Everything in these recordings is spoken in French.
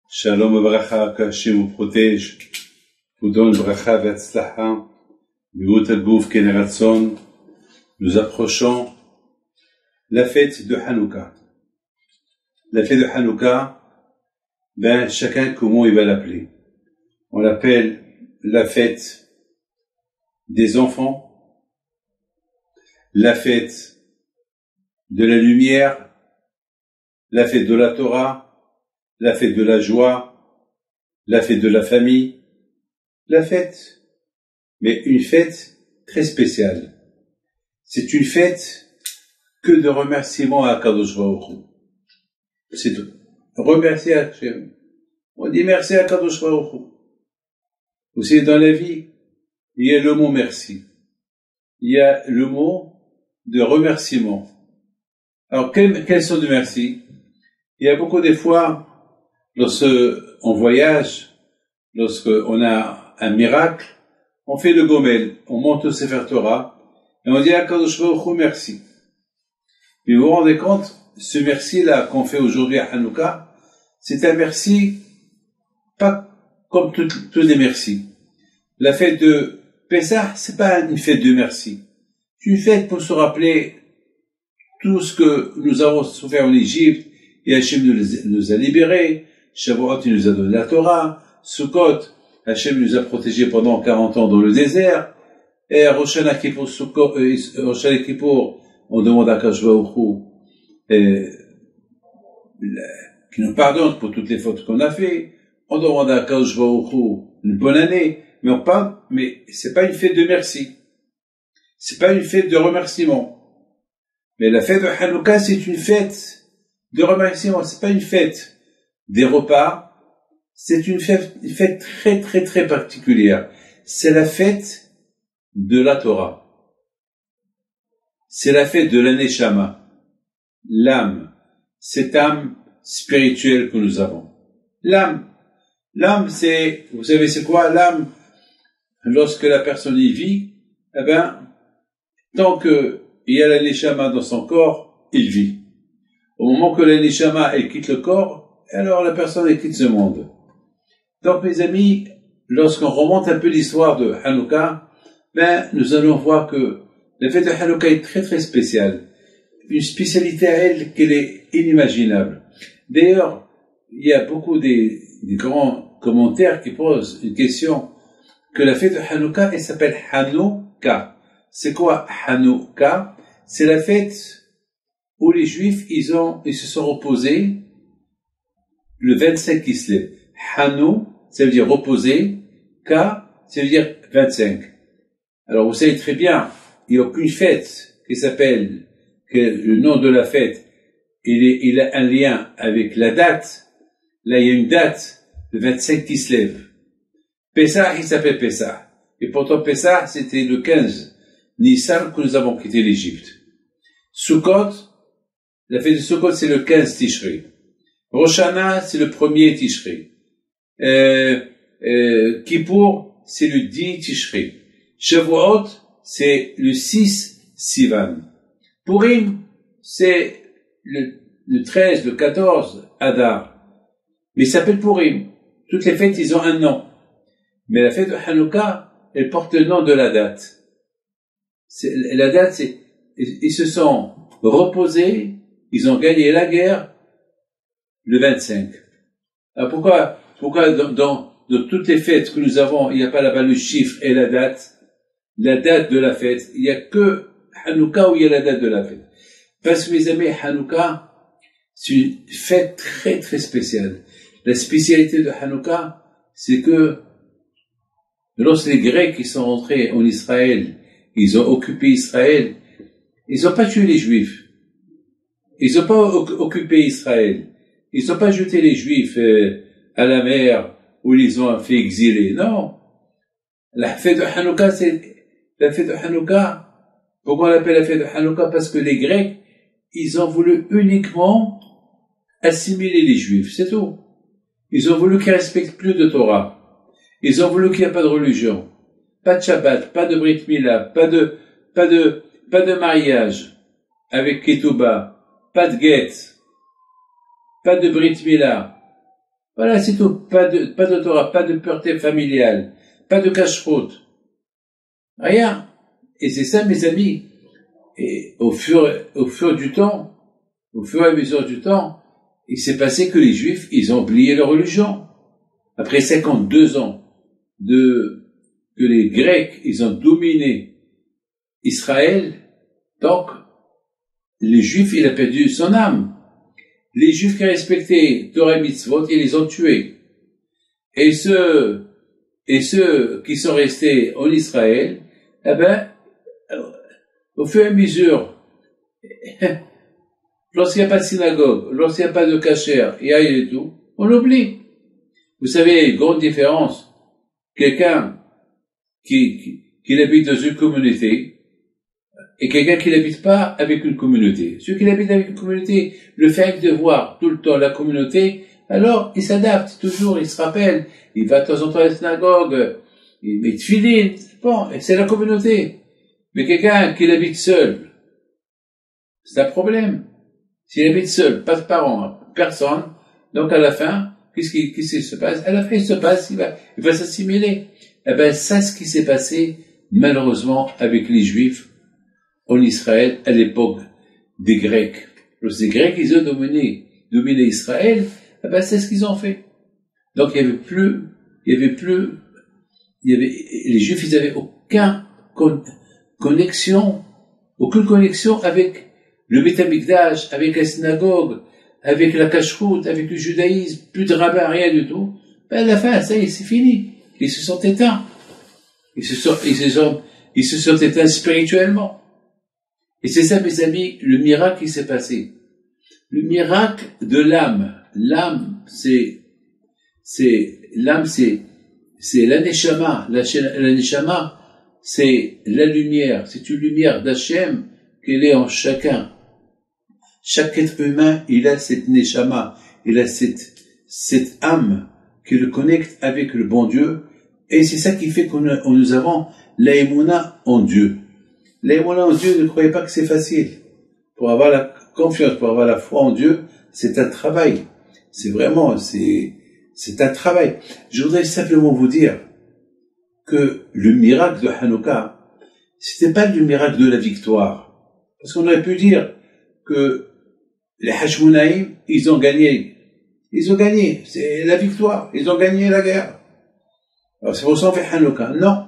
Shalom Abracha, qu'Hachem vous protège, vous donne bracha ve'atzlacha, miut al-gouf keneratson. Nous approchons la fête de Hanouka. La fête de Hanouka, ben, chacun comment il va l'appeler. On l'appelle la fête des enfants, la fête de la lumière, la fête de la Torah, la fête de la joie, la fête de la famille, la fête, mais une fête très spéciale. C'est une fête que de remerciements à Kadosh Baruch Hu. C'est tout. Remercier à Hachem. On dit merci à Kadosh Baruch Hu. Vous savez, dans la vie, il y a le mot merci. Il y a le mot de remerciement. Alors, quels sont les merci? Il y a beaucoup des fois, lorsqu'on voyage, lorsqu'on a un miracle, on fait le gomel, on monte au Sefer Torah, et on dit à Kadosh Baruch Hu merci. Mais vous vous rendez compte, ce merci-là qu'on fait aujourd'hui à Hanouka, c'est un merci, pas comme tous les merci. La fête de Pessah, c'est pas une fête de merci. C'est une fête pour se rappeler tout ce que nous avons souffert en Égypte, et Hachem nous a libérés. Shavuot, il nous a donné la Torah. Sukkot, Hachem nous a protégés pendant 40 ans dans le désert. Et Rosh Hashanah Kippour, on demande à Kadosh Baruch Hu qui nous pardonne pour toutes les fautes qu'on a fait. On demande à Kadosh Baruch Hu une bonne année. Mais on parle, mais c'est pas une fête de merci. C'est pas une fête de remerciement. Mais la fête de Hanouka, c'est une fête de remerciement. C'est pas une fête des repas. C'est une fête très, très, très particulière. C'est la fête de la Torah. C'est la fête de l'Aneshama. L'âme. Cette âme spirituelle que nous avons. L'âme. L'âme, c'est, vous savez c'est quoi l'âme? Lorsque la personne y vit, eh ben, tant que il y a l'Aneshama dans son corps, il vit. Au moment que l'Aneshama, elle quitte le corps, alors la personne, elle quitte ce monde. Donc, mes amis, lorsqu'on remonte un peu l'histoire de Hanouka, ben, nous allons voir que la fête de Hanouka est très, très spéciale. Une spécialité à elle qu'elle est inimaginable. D'ailleurs, il y a beaucoup des grands commentaires qui posent une question, que la fête de Hanouka, elle s'appelle Hanouka. C'est quoi Hanouka? C'est la fête où les Juifs, ils se sont reposés le 25 Kislev. Hanou, ça veut dire reposer. Ka, ça veut dire 25. Alors, vous savez très bien, il n'y a aucune fête qui s'appelle, que le nom de la fête, il a un lien avec la date. Là, il y a une date, le 25 Kislev. Pessah, il s'appelle Pessah. Et pourtant, Pessah, c'était le 15 Nissan que nous avons quitté l'Égypte. Sukkot, la fête de Sukkot, c'est le 15 Tishri. Rosh Hashanah, c'est le 1er Tishri. Kippour, c'est le 10 Tishri. Shavuot, c'est le 6 Sivan. Purim, c'est le 13, le 14 Adar. Mais il s'appelle Purim. Toutes les fêtes, ils ont un nom. Mais la fête de Hanouka, elle porte le nom de la date. La date, c'est, ils se sont reposés, ils ont gagné la guerre le 25. Alors pourquoi dans toutes les fêtes que nous avons, il n'y a pas là-bas le chiffre et la date de la fête. Il n'y a que Hanouka où il y a la date de la fête. Parce que mes amis, Hanouka, c'est une fête très très spéciale. La spécialité de Hanouka, c'est que lorsque les Grecs qui sont rentrés en Israël, ils ont occupé Israël, ils n'ont pas tué les Juifs. Ils n'ont pas occupé Israël. Ils n'ont pas jeté les Juifs à la mer où ils ont fait exiler. Non. La fête de Hanouka, c'est la fête de Hanouka. Pourquoi on l'appelle la fête de Hanouka? Parce que les Grecs, ils ont voulu uniquement assimiler les Juifs. C'est tout. Ils ont voulu qu'ils respectent plus de Torah. Ils ont voulu qu'il n'y ait pas de religion. Pas de Shabbat, pas de Brit Mila, pas de mariage avec Ketouba, pas de guet, pas de Brit Mila. Voilà, c'est tout. Pas de Torah, pas de pureté familiale, pas de cache-route. Rien. Et c'est ça, mes amis. Et au fur et à mesure du temps, il s'est passé que les Juifs, ils ont oublié leur religion. Après 52 ans que les Grecs, ils ont dominé Israël, donc, les Juifs, il a perdu son âme. Les Juifs qui respectaient Torah et Mitzvot, ils les ont tués. Et ceux qui sont restés en Israël, eh ben, au fur et à mesure, lorsqu'il n'y a pas de synagogue, lorsqu'il n'y a pas de kasher, il y a et tout, on l'oublie. Vous savez, grande différence. Quelqu'un qui habite dans une communauté et quelqu'un qui n'habite pas avec une communauté. Ceux qui habitent avec une communauté, le fait de voir tout le temps la communauté, alors il s'adapte toujours, il se rappelle, il va de temps en temps à la synagogue, il met tefillin, bon, c'est la communauté. Mais quelqu'un qui habite seul, c'est un problème. S'il habite seul, pas de parents, personne, donc à la fin, qu'est-ce qui se passe? À la fin, il va s'assimiler. Eh ben, ça, ce qui s'est passé, malheureusement, avec les Juifs en Israël, à l'époque des Grecs. Lorsque les Grecs, ils ont dominé Israël, eh ben, c'est ce qu'ils ont fait. Donc, les Juifs, ils avaient aucune connexion avec le Beit Hamikdash, avec la synagogue, avec la cacheroute, avec le judaïsme, plus de rabbin, rien du tout. Ben, à la fin, ça y est, c'est fini. Ils se sont éteints. Ils se sont éteints spirituellement. Et c'est ça, mes amis, le miracle qui s'est passé. Le miracle de l'âme. L'âme, c'est la neshama. La neshama, c'est la lumière. C'est une lumière d'Hachem qu'elle est en chacun. Chaque être humain, il a cette neshama. Il a cette âme qui le connecte avec le bon Dieu. Et c'est ça qui fait que nous avons la émouna en Dieu. La émouna en Dieu, ne croyez pas que c'est facile. Pour avoir la confiance, pour avoir la foi en Dieu, c'est un travail. C'est un travail. Je voudrais simplement vous dire que le miracle de Hanouka, c'était pas le miracle de la victoire. Parce qu'on aurait pu dire que les Hashmonaïm, ils ont gagné. C'est la victoire. Ils ont gagné la guerre. Alors c'est pour ça qu'on fait Hanouka. Non.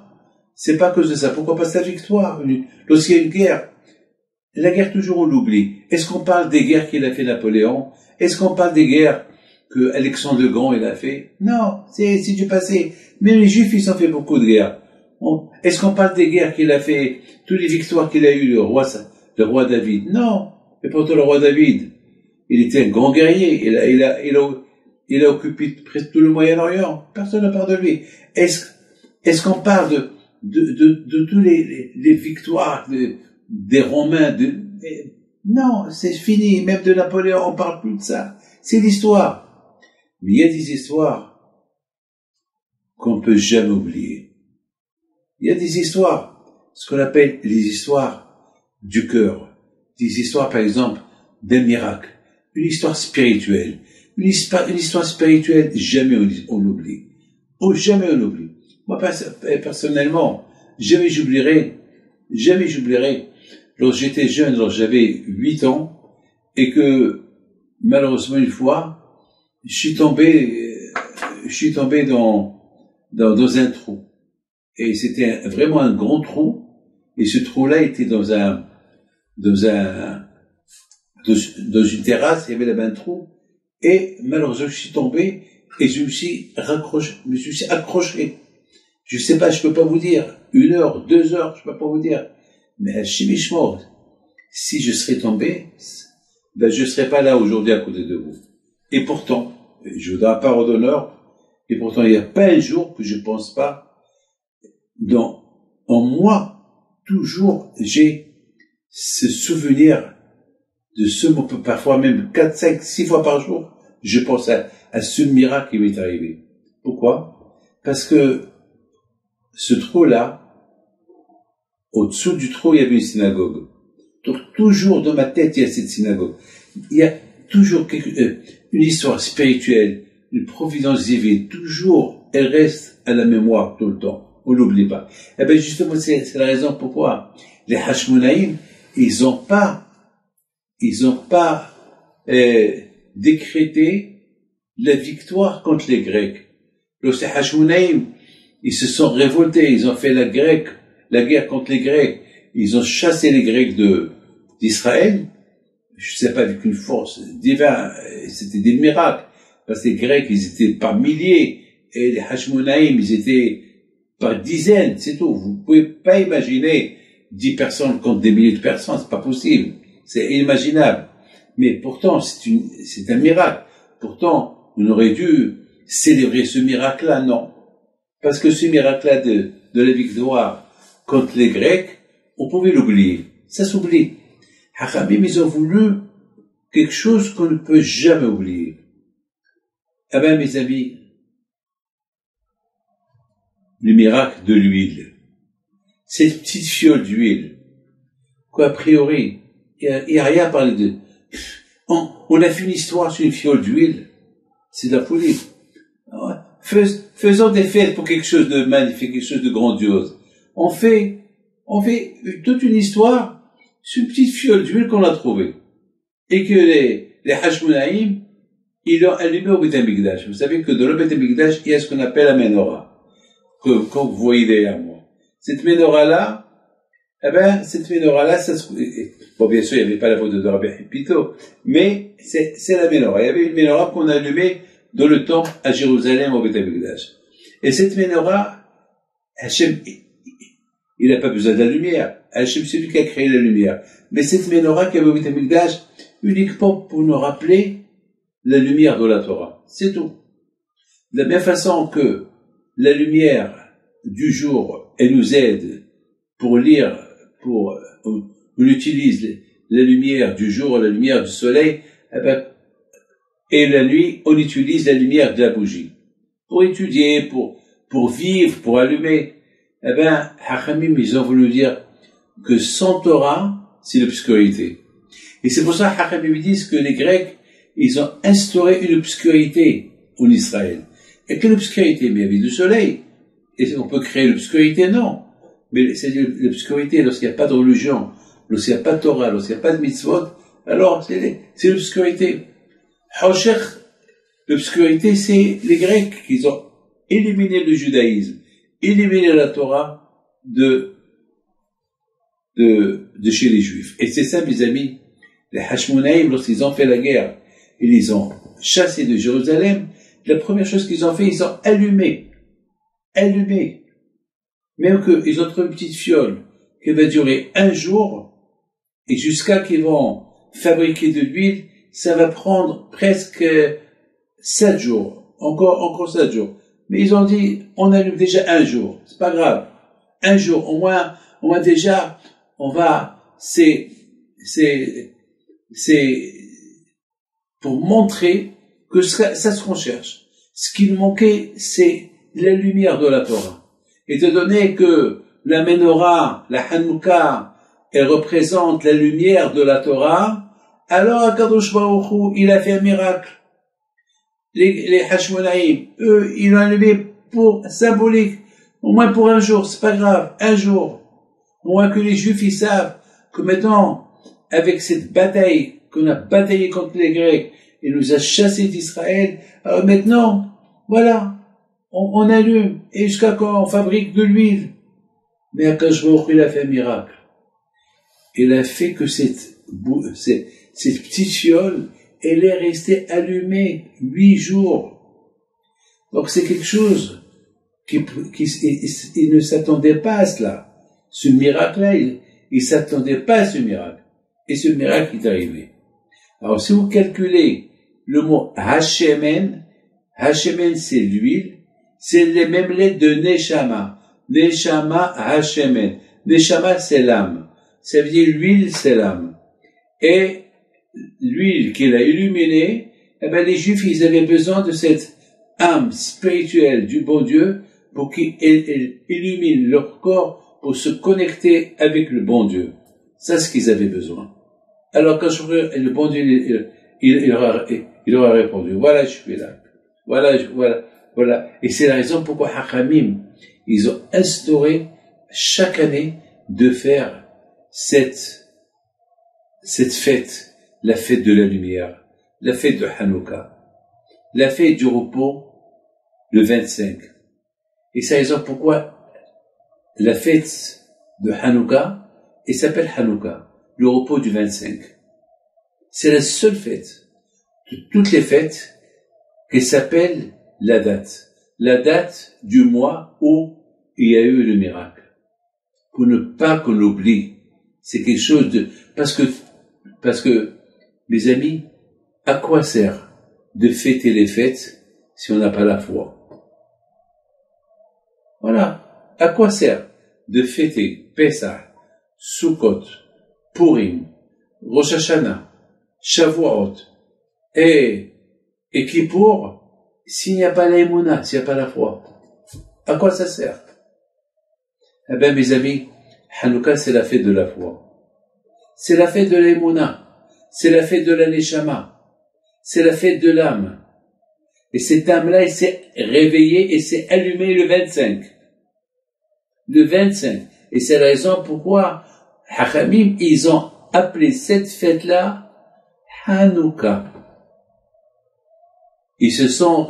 C'est pas à cause de ça. Pourquoi pas la victoire? Lorsqu'il y a une guerre, la guerre toujours on l'oublie. Est-ce qu'on parle des guerres qu'il a fait Napoléon? Est-ce qu'on parle des guerres que Alexandre le Grand il a fait? Non, c'est du passé. Même les Juifs ils ont fait beaucoup de guerres. Est-ce qu'on parle des guerres qu'il a fait, toutes les victoires qu'il a eues le roi David? Non. Et pourtant le roi David, il était un grand guerrier. Il a occupé presque tout le Moyen-Orient. Personne ne parle de lui. Est-ce qu'on parle de tous les victoires des Romains? Non, c'est fini. Même de Napoléon, on parle plus de ça. C'est l'histoire. Mais il y a des histoires qu'on peut jamais oublier. Il y a des histoires, ce qu'on appelle les histoires du cœur. Des histoires, par exemple, d'un miracle. Une histoire spirituelle. Une histoire spirituelle, jamais on l'oublie. Oh, jamais on l'oublie. Moi, personnellement, jamais j'oublierai, lorsque j'étais jeune, lorsque j'avais 8 ans, et que, malheureusement, une fois, je suis tombé dans un trou. Et c'était vraiment un grand trou, et ce trou-là était dans une terrasse, il y avait là-bas un trou, et malheureusement, je suis tombé, et je me suis accroché. Je sais pas, je peux pas vous dire. 1 heure, 2 heures, je peux pas vous dire. Mais à Chimichmor, si je serais tombé, ben, je serais pas là aujourd'hui à côté de vous. Et pourtant, je vous donne pas ordre d'honneur, et pourtant, il n'y a pas un jour que je pense pas en moi, toujours, j'ai ce souvenir de ce moment, parfois même 4, 5, 6 fois par jour, je pense à ce miracle qui m'est arrivé. Pourquoi? Parce que ce trou-là, au-dessous du trou, il y avait une synagogue. Donc, toujours dans ma tête, il y a cette synagogue. Il y a toujours une histoire spirituelle, une providence divine, toujours, elle reste à la mémoire tout le temps. On l'oublie pas. Eh bien, justement, c'est la raison pourquoi les Hashmonaïm, ils n'ont pas décrété la victoire contre les Grecs. Lorsque les Hashmonaïm, ils se sont révoltés, ils ont fait la guerre contre les Grecs, ils ont chassé les Grecs d'Israël, je sais pas, avec une force divine, c'était des miracles, parce que les Grecs, ils étaient par milliers, et les Hashmonaïm, ils étaient par dizaines, c'est tout. Vous pouvez pas imaginer 10 personnes contre des milliers de personnes, c'est pas possible. C'est inimaginable. Mais pourtant, c'est un miracle. Pourtant, on aurait dû célébrer ce miracle-là, non. Parce que ce miracle-là de la victoire contre les Grecs, on pouvait l'oublier. Ça s'oublie. Hachamim, ils ont voulu quelque chose qu'on ne peut jamais oublier. Ah ben, mes amis, le miracle de l'huile. Cette petite fiole d'huile, quoi, a priori, il y a rien à parler de. On a fait une histoire sur une fiole d'huile. C'est de la folie. Faisons des fêtes pour quelque chose de magnifique, quelque chose de grandiose. On fait toute une histoire sur une petite fiole d'huile qu'on a trouvée. Et que les Hashmonaïm, ils l'ont allumé au Beth Amikdash. Vous savez que dans le Beth Amikdash, il y a ce qu'on appelle la menorah. Comme vous voyez derrière moi. Cette menorah-là, bon, bien sûr, il n'y avait pas la photo de Rabbi Pito, mais c'est la menorah. Il y avait une menorah qu'on allumait dans le temple à Jérusalem au Beth Amikdash. Et cette menorah, Hachem, il n'a pas besoin de la lumière. Hachem, c'est lui qui a créé la lumière. Mais cette menorah qui avait au Beth Amikdash, uniquement pour nous rappeler la lumière de la Torah. C'est tout. De la même façon que la lumière du jour, elle nous aide pour lire, on utilise la lumière du jour, la lumière du soleil, et la nuit, on utilise la lumière de la bougie. Pour étudier, pour vivre, pour allumer. Hachamim, ils ont voulu dire que sans Torah, c'est l'obscurité. Et c'est pour ça que Hachamim disent que les Grecs, ils ont instauré une obscurité en Israël. Et quelle obscurité? Mais il y avait du soleil. Et on peut créer l'obscurité? Non. Mais c'est l'obscurité lorsqu'il n'y a pas de religion, lorsqu'il n'y a pas de Torah, lorsqu'il n'y a pas de mitzvot, alors c'est l'obscurité. Hoshech, l'obscurité, c'est les Grecs qui ont éliminé le judaïsme, éliminé la Torah de chez les Juifs. Et c'est ça, mes amis, les Hashmonaïm, lorsqu'ils ont fait la guerre, ils les ont chassés de Jérusalem, la première chose qu'ils ont fait, ils ont allumé. Même qu'ils ont trouvé une petite fiole qui va durer 1 jour, et jusqu'à qu'ils vont fabriquer de l'huile, ça va prendre presque 7 jours. Encore 7 jours. Mais ils ont dit, on allume déjà 1 jour. C'est pas grave. 1 jour. Au moins déjà, c'est pour montrer que ça ce qu'on cherche. Ce qui nous manquait, c'est la lumière de la Torah. Étant donné que la menorah, la Hanouka, elle représente la lumière de la Torah, alors Akadosh Baruch Hu, il a fait un miracle. Les Hashmonaïm, eux, ils l'ont allumé pour symbolique, au moins pour 1 jour, c'est pas grave, 1 jour. Au moins que les Juifs, ils savent que maintenant, avec cette bataille qu'on a bataillé contre les Grecs, il nous a chassés d'Israël, alors maintenant, voilà, on allume, et jusqu'à quand on fabrique de l'huile. Mais Akadosh Baruch Hu, il a fait un miracle. Il a fait que cette petite fiole, elle est restée allumée 8 jours. Donc c'est quelque chose il ne s'attendait pas à cela. Ce miracle-là, il s'attendait pas à ce miracle. Et ce miracle est arrivé. Alors si vous calculez le mot Hashemen c'est l'huile, c'est les mêmes lettres de Neshama. Neshama Hashemen. Neshama c'est l'âme. Ça veut dire l'huile c'est l'âme. Et l'huile qu'il a illuminée, les Juifs, ils avaient besoin de cette âme spirituelle du bon Dieu pour qu'il illumine leur corps pour se connecter avec le bon Dieu. C'est ce qu'ils avaient besoin. Alors quand le bon Dieu, il aura répondu, voilà, je suis là. Voilà. Et c'est la raison pourquoi Hachamim, ils ont instauré chaque année de faire cette fête, la fête de la lumière, la fête de Hanouka, la fête du repos, le 25. Et c'est la raison pourquoi la fête de Hanouka, elle s'appelle Hanouka, le repos du 25. C'est la seule fête de toutes les fêtes qui s'appelle la date du mois où il y a eu le miracle. Pour ne pas qu'on l'oublie, c'est quelque chose de, parce que, mes amis, à quoi sert de fêter les fêtes si on n'a pas la foi? Voilà. À quoi sert de fêter Pesach, Sukkot, Purim, Rosh Hashanah, Shavuot et Kippour, s'il n'y a pas l'aïmouna, s'il n'y a pas la foi? À quoi ça sert? Eh bien, mes amis, Hanouka, c'est la fête de la foi. C'est la fête de l'aïmouna. C'est la fête de la neshama. C'est la fête de l'âme. Et cette âme-là, elle s'est réveillée et s'est allumée le 25. Le 25. Et c'est la raison pourquoi Hachamim, ils ont appelé cette fête-là Hanouka. Ils se sont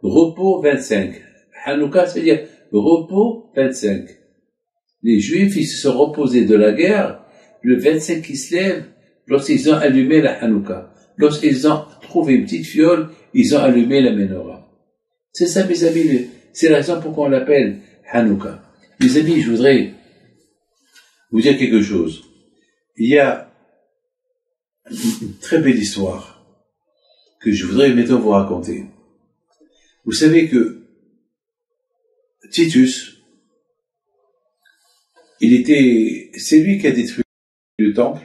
repos 25. Hanouka, c'est-à-dire repos 25. Les Juifs, ils se sont reposés de la guerre le 25 qui se lève lorsqu'ils ont allumé la Hanouka. Lorsqu'ils ont trouvé une petite fiole, ils ont allumé la menorah. C'est ça, mes amis, c'est la raison pourquoi on l'appelle Hanouka. Mes amis, je voudrais vous dire quelque chose. Il y a une très belle histoire que je voudrais maintenant vous raconter. Vous savez que Titus, c'est lui qui a détruit le temple.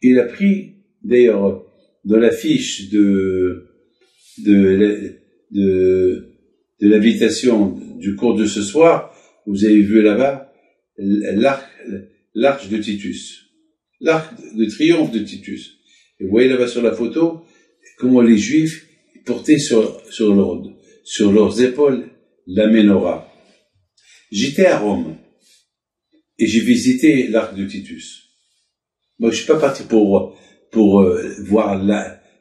Il a pris, d'ailleurs, dans la fiche de l'invitation du cours de ce soir, vous avez vu là-bas l'arche de Titus, l'arc de triomphe de Titus. Et vous voyez là-bas sur la photo comment les Juifs portaient sur leurs épaules la menorah. J'étais à Rome et j'ai visité l'arc de Titus. Moi, je suis pas parti pour voir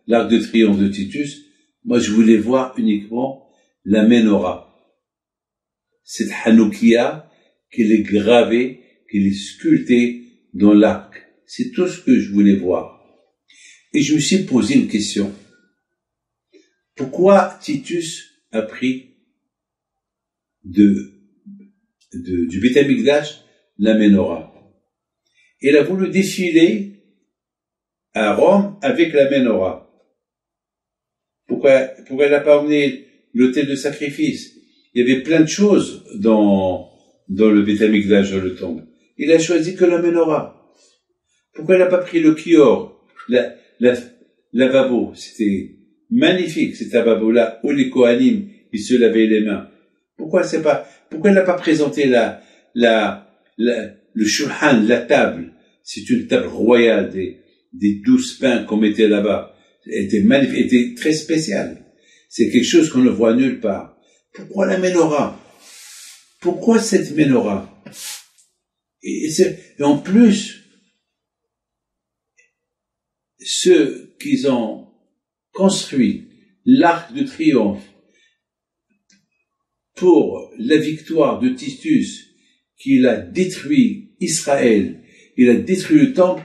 l'arc de triomphe de Titus. Moi, je voulais voir uniquement la menorah. Cette Hanoukia qu'elle est gravée, qu'elle est sculptée dans l'arc. C'est tout ce que je voulais voir. Et je me suis posé une question. Pourquoi Titus a pris du Beth Amikdash la menorah? Il a voulu défiler à Rome avec la menorah. Pourquoi il n'a pas emmené l'autel de sacrifice? Il y avait plein de choses dans le Beth Amikdash, dans le temple. Il a choisi que la menorah. Pourquoi il n'a pas pris le kior, lavabo? C'était magnifique, cet lavabo-là, où les Kohanim, ils se lavaient les mains. Pourquoi il n'a pas présenté le shulchan, la table? C'est une table royale, des 12 pains qu'on mettait là-bas. Elle était magnifique, elle était très spéciale. C'est quelque chose qu'on ne voit nulle part. Pourquoi la menorah? Pourquoi cette menorah? Et en plus, ceux qui ont construit l'arc de triomphe pour la victoire de Titus, qu'il a détruit Israël, il a détruit le temple,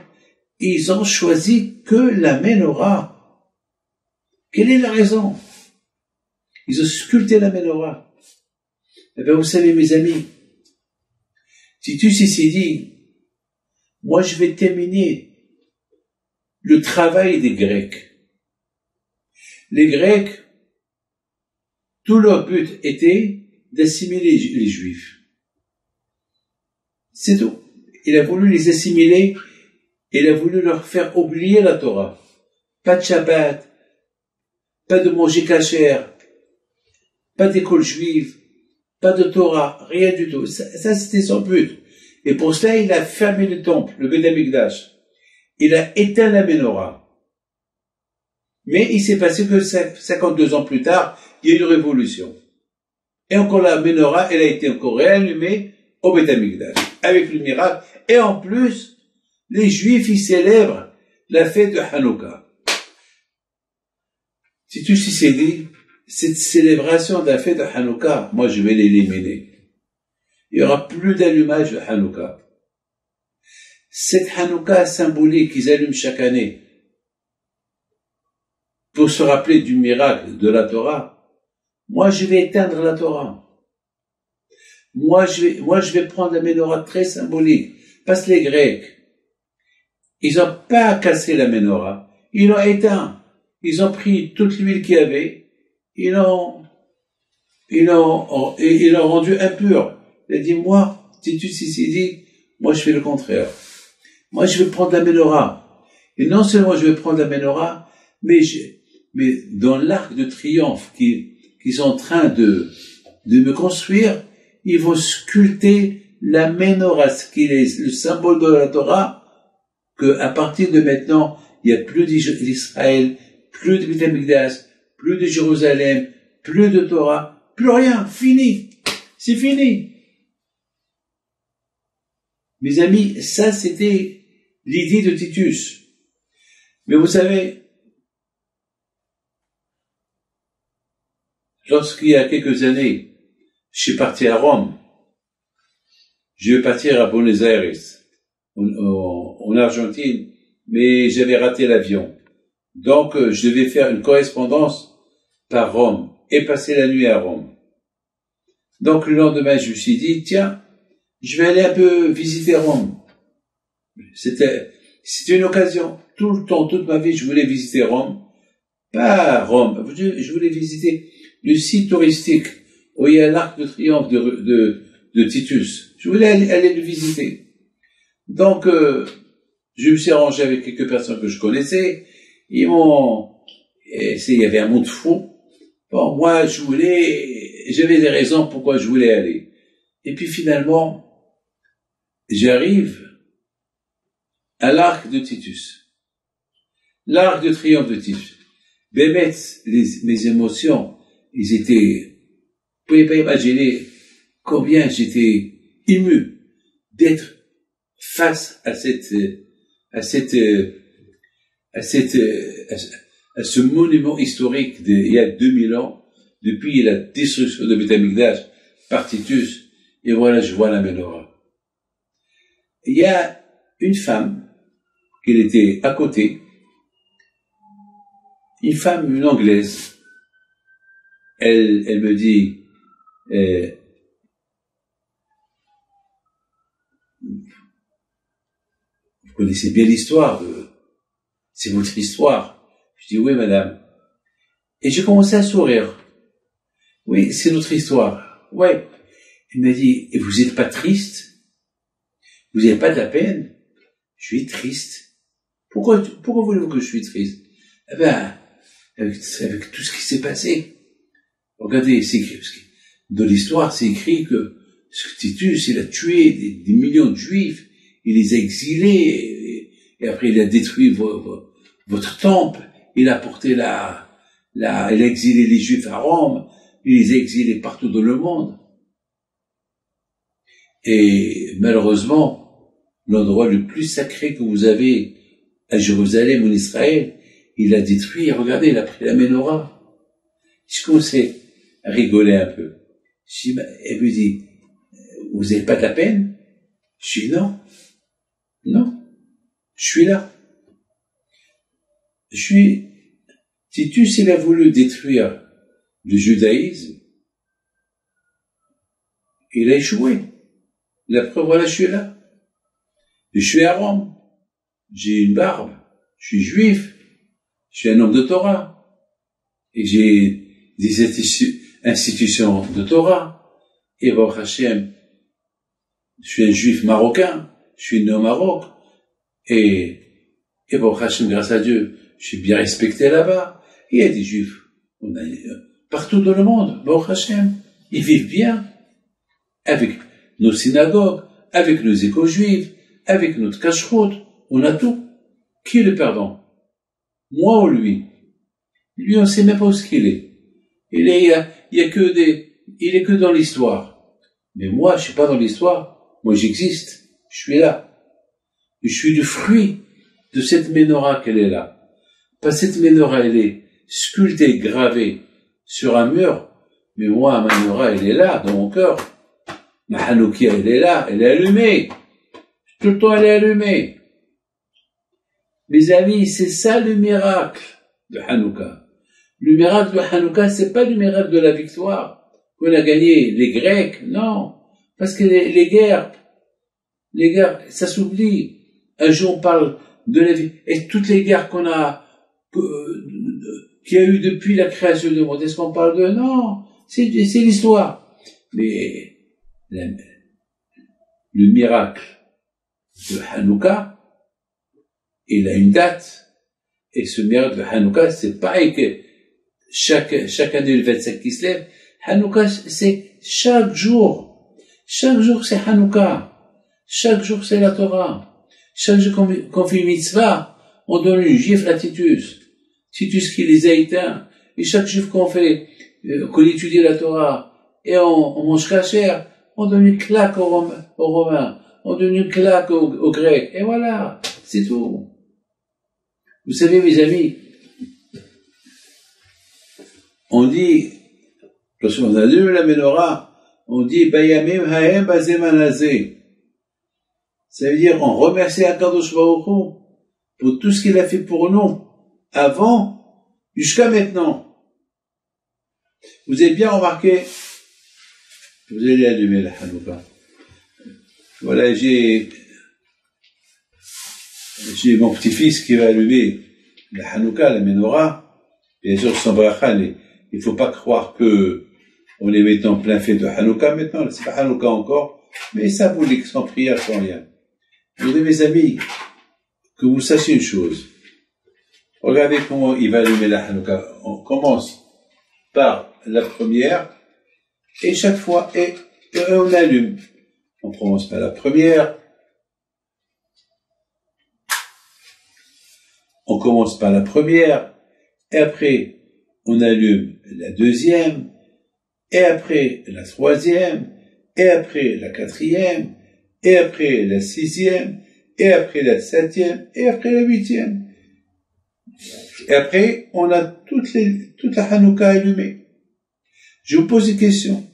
ils ont choisi que la menorah. Quelle est la raison? Ils ont sculpté la menorah. Eh bien, vous savez, mes amis, Titus, il s'est dit, moi, je vais terminer le travail des Grecs. Les Grecs, tout leur but était d'assimiler les Juifs. C'est tout. Il a voulu les assimiler, il a voulu leur faire oublier la Torah. Pas de Shabbat, pas de manger kasher, pas d'école juive, pas de Torah, rien du tout. Ça c'était son but. Et pour cela, il a fermé le temple, le Beth Amikdash. Il a éteint la menorah. Mais il s'est passé que 52 ans plus tard, il y a eu une révolution. Et encore la menorah, elle a été encore réallumée au Beth Amikdash, avec le miracle. Et en plus, les Juifs, ils célèbrent la fête de Hanouka. Si tu sais dit, cette célébration de la fête de Hanouka, moi je vais l'éliminer. Il n'y aura plus d'allumage de Hanouka. Cette Hanouka symbolique qu'ils allument chaque année, pour se rappeler du miracle de la Torah, moi je vais éteindre la Torah. Moi je vais prendre la menorah très symbolique, parce que les Grecs, ils n'ont pas cassé la menorah, ils l'ont éteint. Ils ont pris toute l'huile qu'il y avait, ils l'ont rendu impur. Il a dit, moi, Titus ici dit, moi je fais le contraire. Moi je vais prendre la menorah. Et non seulement je vais prendre la menorah, mais dans l'arc de triomphe qu'ils sont en train de me construire, ils vont sculpter la menorah, ce qui est le symbole de la Torah, que à partir de maintenant, il n'y a plus d'Israël, plus de Beth Amikdash, plus de Jérusalem, plus de Torah, plus rien, fini. C'est fini. Mes amis, ça c'était l'idée de Titus. Mais vous savez, lorsqu'il y a quelques années, je suis parti à Rome, je vais partir à Buenos Aires, en Argentine, mais j'avais raté l'avion. Donc, je devais faire une correspondance par Rome et passer la nuit à Rome. Donc, le lendemain, je me suis dit, tiens, je vais aller un peu visiter Rome. C'était une occasion. Tout le temps, toute ma vie, je voulais visiter Rome. Pas Rome. Je voulais visiter le site touristique où il y a l'arc de triomphe de Titus. Je voulais aller le visiter. Donc, je me suis arrangé avec quelques personnes que je connaissais. Il y avait un monde fou. Bon, moi, j'avais des raisons pourquoi je voulais aller. Et puis finalement, j'arrive à l'arc de Titus. L'arc de triomphe de Titus. Bémet, mes émotions, vous pouvez pas imaginer combien j'étais ému d'être face à ce monument historique il y a 2000 ans, depuis la destruction de Beth Amikdash par Titus, et voilà, je vois la menorah. Il y a une femme, qui était à côté, une Anglaise, elle me dit, vous connaissez bien l'histoire, c'est votre histoire. Je dis, oui, madame. Et j'ai commencé à sourire. Oui, c'est notre histoire. Ouais. Elle m'a dit, et vous n'êtes pas triste? Vous n'avez pas de la peine? Je suis triste. Pourquoi voulez-vous que je suis triste? Eh ben, avec tout ce qui s'est passé. Regardez, c'est écrit, dans l'histoire, c'est écrit que Titus, il a tué des millions de Juifs, il les a exilés, et après il a détruit votre temple, il a il a exilé les Juifs à Rome, il les a exilés partout dans le monde. Et malheureusement, l'endroit le plus sacré que vous avez à Jérusalem, en Israël, il l'a détruit. Regardez, il a pris la menorah. Je commençais à rigoler un peu. Elle me dit, vous n'avez pas de la peine? Je dis, non, je suis là. Titus, il a voulu détruire le judaïsme. Il a échoué. La preuve, voilà, je suis là. Je suis à Rome. J'ai une barbe. Je suis juif. Je suis un homme de Torah. Et j'ai des institutions de Torah. Et Baruch Hashem, je suis un juif marocain. Je suis né au Maroc. Et Baruch Hashem, grâce à Dieu, je suis bien respecté là-bas. Il y a des juifs. Partout dans le monde, Baruch Hashem, ils vivent bien. Avec nos synagogues, avec nos écoles juives, avec notre cache-route, on a tout. Qui est le perdant? Moi ou lui? Lui, on sait même pas où ce qu'il est. Il est que dans l'histoire. Mais moi, je suis pas dans l'histoire. Moi, j'existe. Je suis là. Je suis le fruit de cette menorah qu'elle est là. Pas cette menorah, elle est sculptée, gravée sur un mur. Mais moi, ma menorah, elle est là, dans mon cœur. Ma Hanoukia, elle est là, elle est allumée. Tout le temps, elle est allumée. Mes amis, c'est ça le miracle de Hanouka. Le miracle de Hanouka, c'est pas le miracle de la victoire qu'on a gagné les Grecs, non. Parce que les guerres, ça s'oublie. Un jour, on parle de la vie. Et toutes les guerres qu'il y a eu depuis la création du monde, est-ce qu'on parle de, non. C'est l'histoire. Mais, le miracle de Hanouka, il a une date. Et ce miracle de Hanouka, c'est pareil que chaque année le 25 qui se lève. Hanouka, c'est chaque jour. Chaque jour, c'est Hanouka. Chaque jour, c'est la Torah. Chaque jour qu'on fait mitzvah, on donne une gifle à Titus. Titus qui les a éteints. Et chaque gifle qu'on étudie la Torah, et on mange kasher, on donne une claque aux Romains. On donne une claque aux Grecs. Et voilà. C'est tout. Vous savez, mes amis, on dit, lorsqu'on allume la menorah, on dit, Bayamim haem bazemanazé. Ça veut dire, on remercie Akadosh Baruch Hu pour tout ce qu'il a fait pour nous, avant, jusqu'à maintenant. Vous avez bien remarqué, vous allez allumer la Hanouka. Voilà, j'ai mon petit-fils qui va allumer la Hanouka, la menorah. Bien sûr, sans bracha, il faut pas croire que on est maintenant plein fait de Hanouka maintenant, c'est pas Hanouka encore, mais ça vous dit sans prière, sans rien. Je voudrais, mes amis, que vous sachiez une chose. Regardez comment il va allumer la Hanouka. On commence par la première, et chaque fois, et on allume. On commence par la première, on commence par la première, et après, on allume la deuxième, et après la troisième, et après la quatrième, et après la sixième, et après la septième, et après la huitième. Et après, on a toute la Hanouka allumée. Je vous pose une question.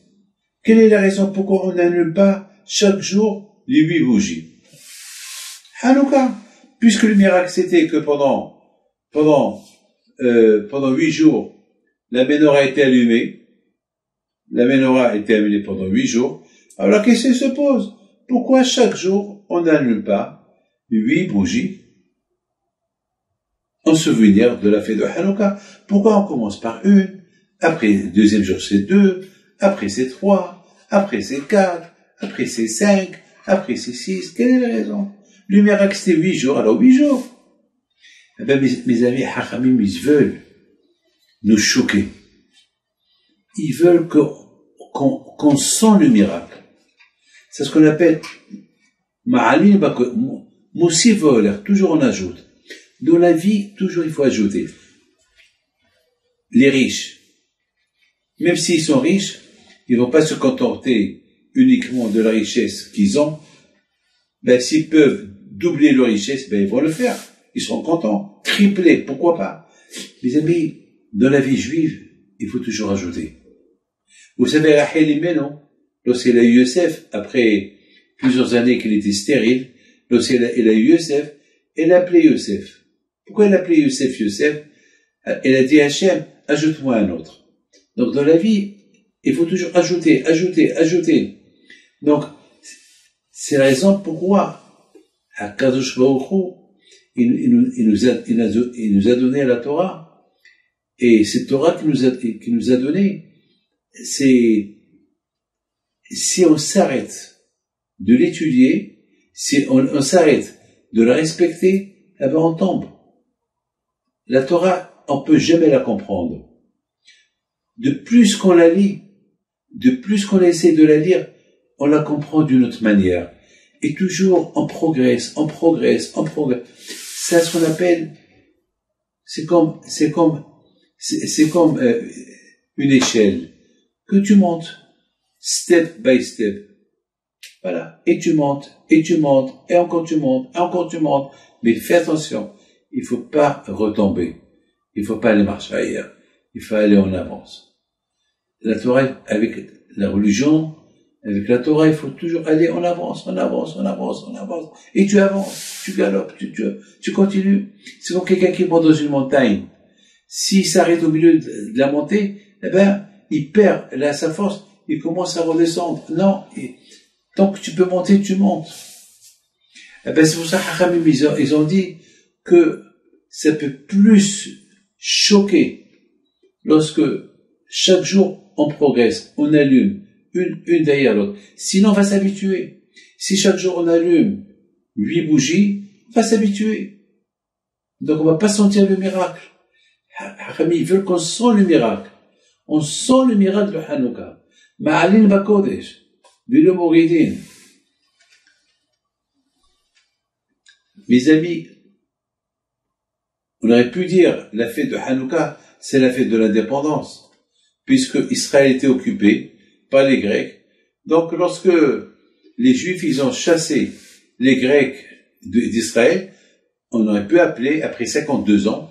Quelle est la raison pourquoi on n'allume pas chaque jour les 8 bougies? Hanouka. Puisque le miracle c'était que pendant 8 jours, la menorah était allumée. La menorah était allumée pendant 8 jours. Alors la question se pose. Pourquoi chaque jour, on n'allume pas 8 bougies en souvenir de la fête de Hanouka? Pourquoi on commence par une, après le deuxième jour c'est 2, après c'est 3, après c'est 4, après c'est 5, après c'est 6, quelle est la raison? Le miracle c'était 8 jours, alors 8 jours. Eh bien, mes amis, Hachamim, ils veulent nous choquer. Ils veulent qu'on sent le miracle. C'est ce qu'on appelle Ma'alim Moussi Voler, toujours on ajoute. Dans la vie, toujours il faut ajouter. Les riches, même s'ils sont riches, ils ne vont pas se contenter uniquement de la richesse qu'ils ont. Ben, s'ils peuvent doubler leur richesse, ben, ils vont le faire. Ils seront contents. Tripler, pourquoi pas? Mes amis, dans la vie juive, il faut toujours ajouter. Vous savez, Rachel Imeno, lorsqu'elle a eu Yosef, après plusieurs années qu'elle était stérile, lorsqu'elle a eu Yosef, elle a appelé Yosef. Pourquoi elle a appelé Yosef Yosef? Elle a dit à Hachem, ajoute-moi un autre. Donc dans la vie, il faut toujours ajouter. Donc, c'est la raison pourquoi Akadosh Baruch Hu, il nous a donné la Torah. Et cette Torah qu'il nous a donnée, c'est, si on s'arrête de l'étudier, si on s'arrête de la respecter, eh ben on tombe. La Torah, on peut jamais la comprendre. De plus qu'on la lit, de plus qu'on essaie de la lire, on la comprend d'une autre manière. Et toujours, on progresse. C'est ce qu'on appelle, c'est comme C'est comme une échelle que tu montes, step by step. Voilà. Et tu montes, et tu montes, et encore tu montes, et encore tu montes. Mais fais attention, il faut pas retomber. Il faut pas aller marcher ailleurs. Il faut aller en avance. La Torah, avec la religion, avec la Torah, il faut toujours aller en avance, en avance, en avance, en avance. Et tu avances, tu galopes, tu continues. C'est comme quelqu'un qui monte dans une montagne. S'il s'arrête au milieu de la montée, eh ben, il perd là, sa force, il commence à redescendre. Non, tant que tu peux monter, tu montes. Eh ben, c'est pour ça que ils ont dit que ça peut plus choquer lorsque chaque jour on progresse, on allume une derrière l'autre. Sinon, on va s'habituer. Si chaque jour on allume 8 bougies, on va s'habituer. Donc on va pas sentir le miracle. Ils veulent qu'on sent le miracle. On sent le miracle de Hanouka. Ma'alin Bakodesh. Bilo Mouridin. Mes amis, on aurait pu dire la fête de Hanouka, c'est la fête de l'indépendance, puisque Israël était occupé par les Grecs. Donc lorsque les Juifs, ils ont chassé les Grecs d'Israël, on aurait pu appeler, après 52 ans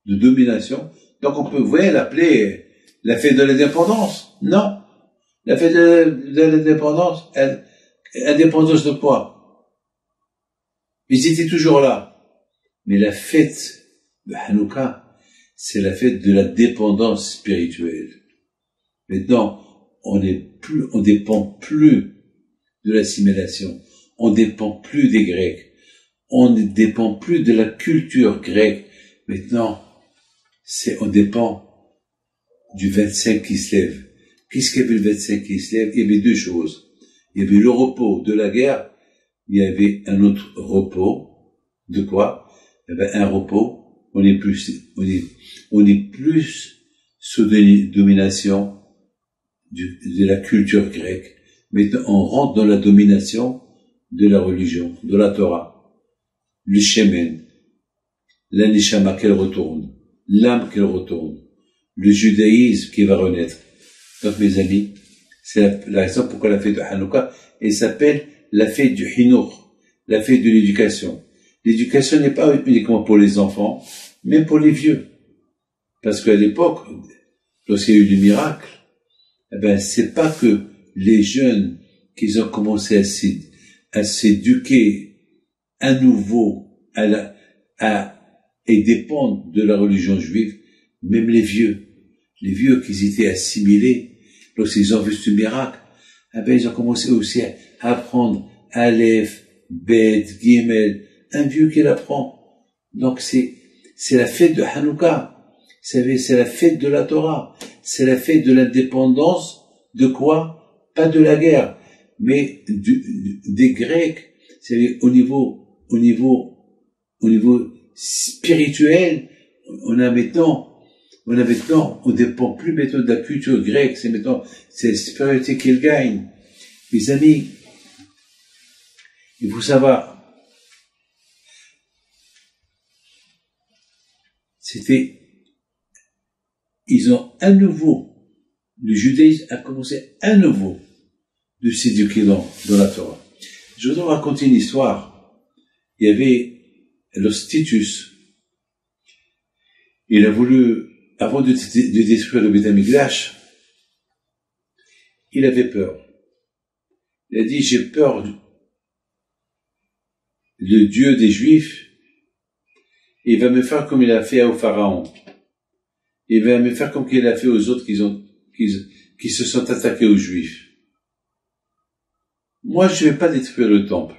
de domination, donc on pouvait l'appeler la fête de l'indépendance. Non. La fête de l'indépendance, indépendance de quoi? Ils étaient toujours là. Mais la fête de Hanouka, c'est la fête de la dépendance spirituelle. Maintenant, on dépend plus de l'assimilation. On dépend plus des Grecs. On ne dépend plus de la culture grecque. Maintenant, on dépend du 25 qui se lève. Qu'est-ce qu'il y avait le 25 qui se lève? Il y avait deux choses. Il y avait le repos de la guerre. Il y avait un autre repos. De quoi? Il y avait un repos. On est plus sous domination de la culture grecque. Maintenant, on rentre dans la domination de la religion, de la Torah. Le Shemen, la Neshama qu'elle retourne, l'âme qu'elle retourne, le judaïsme qui va renaître. Donc, mes amis, c'est la raison pourquoi la fête de Hanouka, elle s'appelle la fête du Hinour, la fête de l'éducation. L'éducation n'est pas uniquement pour les enfants, mais pour les vieux. Parce qu'à l'époque, lorsqu'il y a eu le miracle, eh ben, c'est pas que les jeunes qui ont commencé à s'éduquer à nouveau et dépendre de la religion juive, même les vieux qui étaient assimilés, lorsqu'ils ont vu ce miracle, eh ben, ils ont commencé aussi à apprendre Aleph, Bet, Gimel, un vieux qui l'apprend. Donc c'est la fête de Hanouka. Vous savez, c'est la fête de la Torah. C'est la fête de l'indépendance. De quoi? Pas de la guerre, mais des Grecs. Vous savez, au niveau spirituel, on dépend plus maintenant de la culture grecque. C'est la spiritualité qu'il gagne. Mes amis, il faut savoir, ils ont à nouveau, le judaïsme a commencé à nouveau de s'éduquer dans la Torah. Je voudrais raconter une histoire. Il y avait Titus. Il a voulu, avant de détruire le Beth Amikdash, il avait peur. Il a dit, j'ai peur le Dieu des Juifs, il va me faire comme il a fait au Pharaon. Il va me faire comme il a fait aux autres qui se sont attaqués aux Juifs. Moi, je ne vais pas détruire le temple.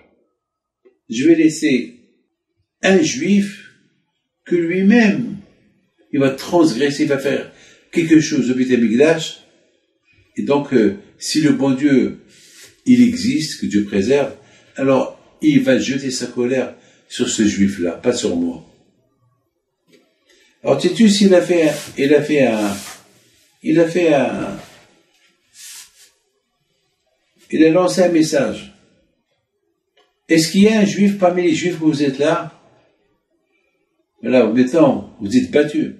Je vais laisser un Juif que lui-même, il va transgresser, il va faire quelque chose au Beth Amikdash. Et donc, si le bon Dieu, il existe, que Dieu préserve, alors il va jeter sa colère sur ce Juif-là, pas sur moi. Alors Titus, il a lancé un message. Est-ce qu'il y a un Juif parmi les Juifs que vous êtes là? Voilà, maintenant, vous êtes battus.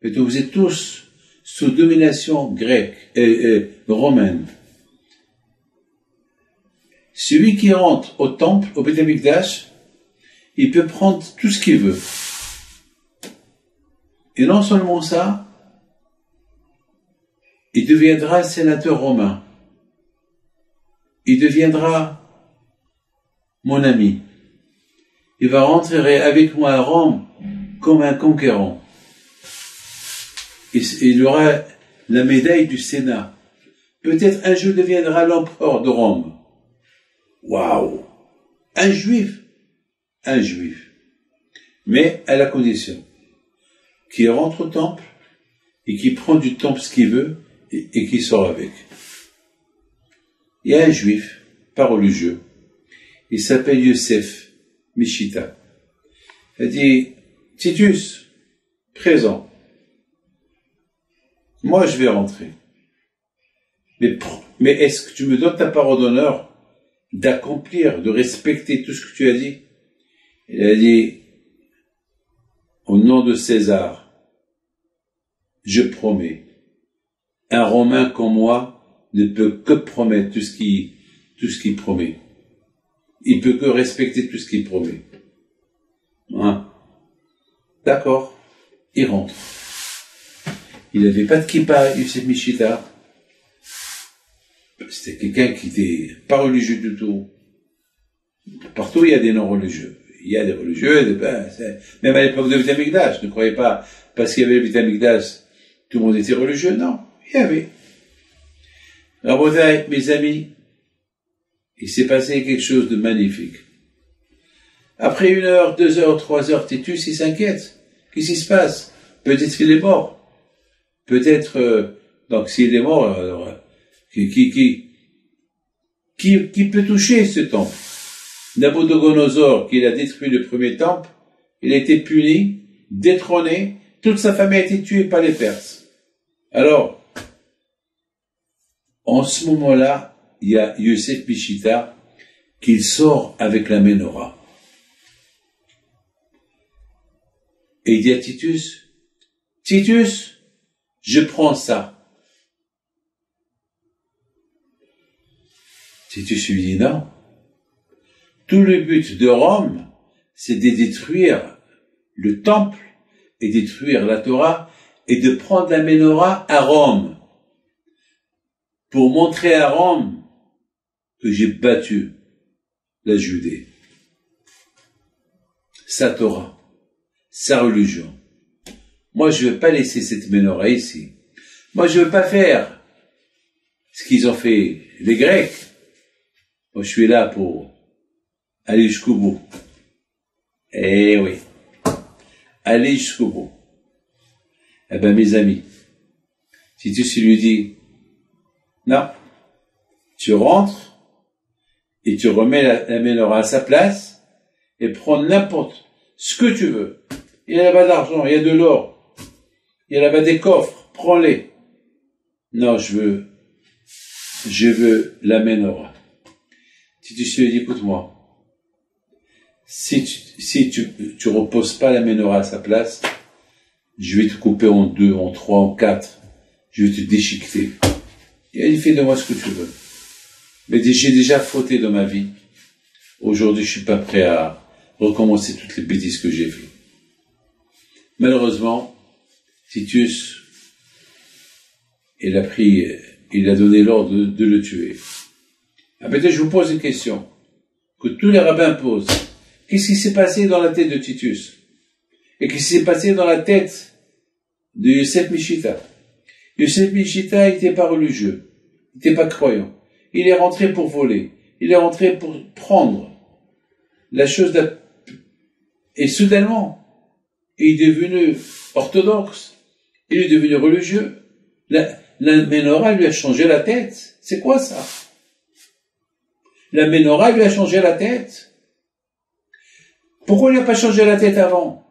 Et donc vous êtes tous sous domination grecque et romaine. Celui qui rentre au temple, au Beth Amikdash, il peut prendre tout ce qu'il veut. Et non seulement ça, il deviendra sénateur romain. Il deviendra mon ami. Il va rentrer avec moi à Rome comme un conquérant. Il aura la médaille du Sénat. Peut-être un jour deviendra l'empereur de Rome. Waouh! Un juif. Un juif. Mais à la condition qu'il rentre au temple et qu'il prend du temple ce qu'il veut et qu'il sort avec. Il y a un juif, pas religieux. Il s'appelle Yosef Mishita. Il dit, Titus, présent. Moi, je vais rentrer. Mais est-ce que tu me donnes ta parole d'honneur d'accomplir, de respecter tout ce que tu as dit? Il a dit, au nom de César, je promets. Un Romain comme moi ne peut que promettre tout ce qu'il promet. Il peut que respecter tout ce qu'il promet. Hein? D'accord. Il rentre. Il n'avait pas de kippa, Yosef Mishita. C'était quelqu'un qui n'était pas religieux du tout. Partout, il y a des non-religieux. Il y a des religieux, même à l'époque de Beth Amikdash, ne croyez pas, parce qu'il y avait le Beth Amikdash, tout le monde était religieux. Non, il y avait. Rabotai, mes amis, il s'est passé quelque chose de magnifique. Après 1 heure, 2 heures, 3 heures, Titus, il s'inquiète. Qu'est-ce qui se passe? Peut-être qu'il est mort. Peut-être, donc s'il est mort, alors, qui peut toucher ce temple? Nabucodonosor, qui a détruit le premier temple, il a été puni, détrôné, toute sa famille a été tuée par les Perses. Alors, en ce moment-là, il y a Yosef Mishita qui sort avec la menorah. Et il dit à Titus, Titus, je prends ça. Titus lui dit non. Tout le but de Rome, c'est de détruire le temple et détruire la Torah et de prendre la menorah à Rome pour montrer à Rome que j'ai battu la Judée, sa Torah, sa religion. Moi, je ne veux pas laisser cette menorah ici. Moi, je ne veux pas faire ce qu'ils ont fait les Grecs. Moi, je suis là pour aller jusqu'au bout. Eh oui. Aller jusqu'au bout. Eh ben, mes amis, Titus lui dit, non, tu rentres et tu remets la menorah à sa place et prends n'importe ce que tu veux. Il y a là-bas de l'argent, il y a de l'or, il y a là-bas des coffres, prends-les. Non, je veux la menorah. Titus lui dit, écoute-moi, si tu reposes pas la menorah à sa place, je vais te couper en 2, en 3, en 4. Je vais te déchiqueter. Et il fait de moi ce que tu veux. Mais j'ai déjà fauté dans ma vie. Aujourd'hui, je suis pas prêt à recommencer toutes les bêtises que j'ai fait. Malheureusement, Titus, il a donné l'ordre de le tuer. Ah, peut-être je vous pose une question que tous les rabbins posent. Qu'est-ce qui s'est passé dans la tête de Titus? Et qu'est-ce qui s'est passé dans la tête de Yosef Mishita? Yosef Mishita n'était pas religieux, il n'était pas croyant. Il est rentré pour voler, il est rentré pour prendre la chose et soudainement, il est devenu orthodoxe, il est devenu religieux. La menorah lui a changé la tête. C'est quoi ça? La menorah lui a changé la tête. Pourquoi il n'a pas changé la tête avant?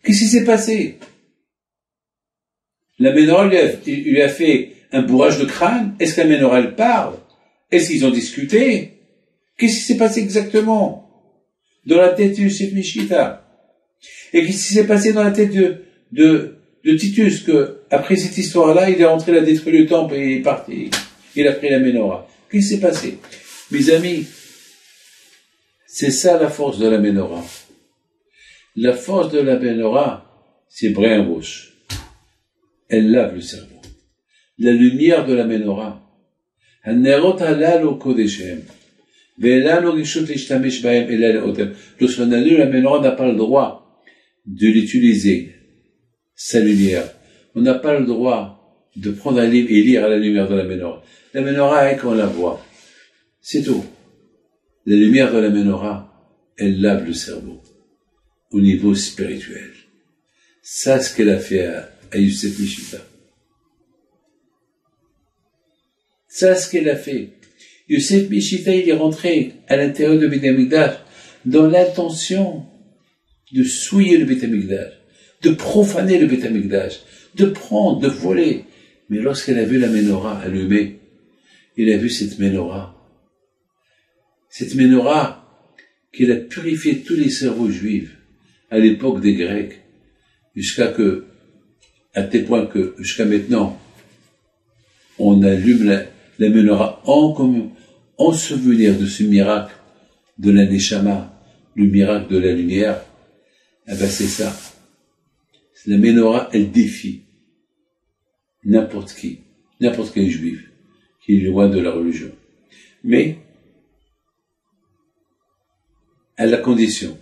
Qu'est-ce qui s'est passé? La menorah lui a fait un bourrage de crâne. Est-ce que la menorah elle parle? Est-ce qu'ils ont discuté? Qu'est-ce qui s'est passé exactement dans la tête de Yosef Mishita? Et qu'est-ce qui s'est passé dans la tête de Titus, que, après cette histoire-là, il est rentré, il a détruit le temple et il est parti. Il a pris la menorah. Qu'est-ce qui s'est passé? Mes amis, c'est ça la force de la menorah. La force de la menorah, c'est brainwash. Elle lave le cerveau. La lumière de la menorah. Lorsqu'on allume la menorah, on n'a pas le droit de l'utiliser, sa lumière. On n'a pas le droit de prendre un livre et lire à la lumière de la menorah. La menorah est qu'on la voit. C'est tout. La lumière de la menorah, elle lave le cerveau au niveau spirituel. Ça, ce qu'elle a fait à Yosef Mishita. Ça, ce qu'elle a fait. Yosef Mishita, il est rentré à l'intérieur de Beth Amikdash dans l'intention de souiller le Beth Amikdash, de profaner le Beth Amikdash, de prendre, de voler. Mais lorsqu'elle a vu la menorah allumée, il a vu cette menorah qu'il a purifié tous les cerveaux juifs à l'époque des Grecs, à tel point que jusqu'à maintenant, on allume la menorah en souvenir de ce miracle de la Neshama, le miracle de la lumière. Eh ben c'est ça. La menorah, elle défie n'importe quel juif qui est loin de la religion. Mais à la condition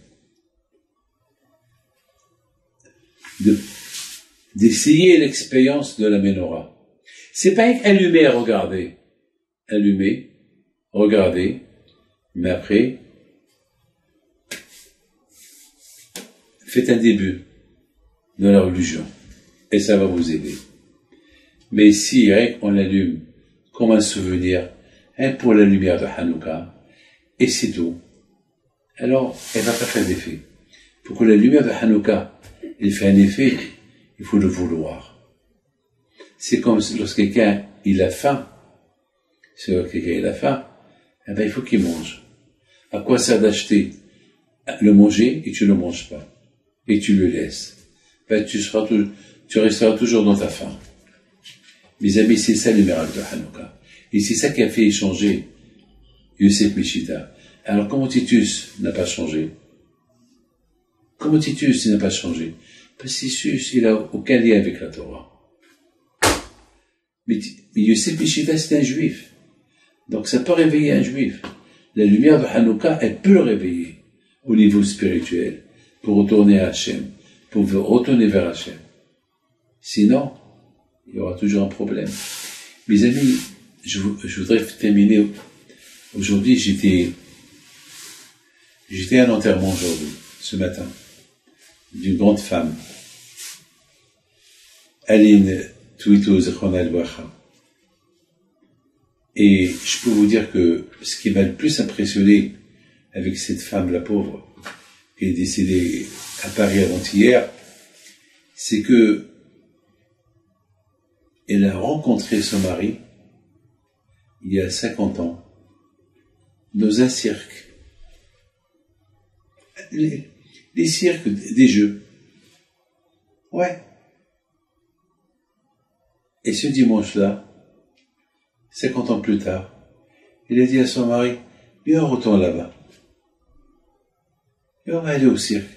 d'essayer l'expérience de la menorah. C'est pas allumer, regarder. Allumer, regarder, mais après, faites un début dans la religion, et ça va vous aider. Mais si on l'allume comme un souvenir, pour la lumière de Hanouka, et c'est tout, alors elle va pas faire d'effet. Pour que la lumière de Hanouka elle fait un effet, il faut le vouloir. C'est comme lorsque quelqu'un il a faim, eh ben il faut qu'il mange. À quoi sert d'acheter le manger et tu ne le manges pas, et tu le laisses? Ben tu resteras toujours dans ta faim. Mes amis, c'est ça le miracle de Hanouka. Et c'est ça qui a fait changer Yosef Mishita. Alors comment Titus n'a pas changé? Comment Titus n'a pas changé? Parce que Titus, il n'a aucun lien avec la Torah. Mais Yosef Mishita, c'est un juif. Donc ça peut réveiller un juif. La lumière de Hanouka, elle peut le réveiller au niveau spirituel pour retourner à Hachem, pour retourner vers Hachem. Sinon, il y aura toujours un problème. Mes amis, je voudrais terminer. Aujourd'hui, j'étais à un enterrement aujourd'hui, ce matin, d'une grande femme, Aline Touito Zechron Bacha. Et je peux vous dire que ce qui m'a le plus impressionné avec cette femme, la pauvre, qui est décédée à Paris avant-hier, c'est que elle a rencontré son mari il y a 50 ans dans un cirque. Les cirques des jeux. Ouais. Et ce dimanche-là, 50 ans plus tard, il a dit à son mari, viens, on retourne là-bas. Et on va aller au cirque.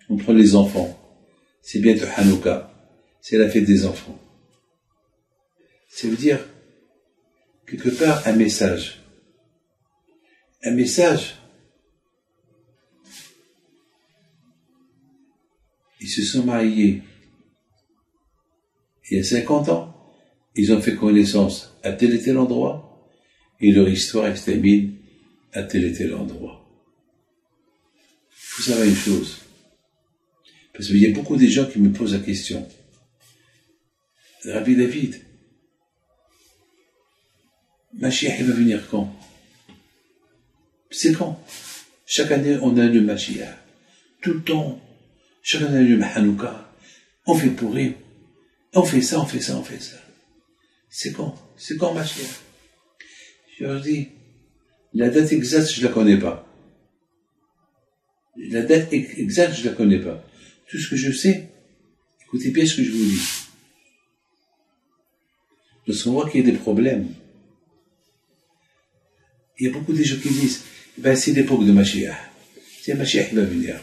On prend les enfants. C'est bientôt Hanouka. C'est la fête des enfants. Ça veut dire, quelque part, un message. Un message. Ils se sont mariés il y a 50 ans. Ils ont fait connaissance à tel et tel endroit. Et leur histoire se termine à tel et tel endroit. Il faut savoir une chose. Parce qu'il y a beaucoup de gens qui me posent la question. Rabbi David, Mashiach, il va venir quand? C'est quand? Chaque année, on a le Mashiach. Tout le temps. Chaque année, on a le Hanouka. On fait Purim. On fait ça, on fait ça, on fait ça. C'est quand? C'est quand Mashiach? Je leur dis, la date exacte, je la connais pas. La date exacte, je la connais pas. Tout ce que je sais, Écoutez bien ce que je vous dis. Lorsqu'on voit qu'il y a des problèmes, il y a beaucoup de gens qui disent, ben c'est l'époque de Mashiach. C'est Mashiach qui va venir.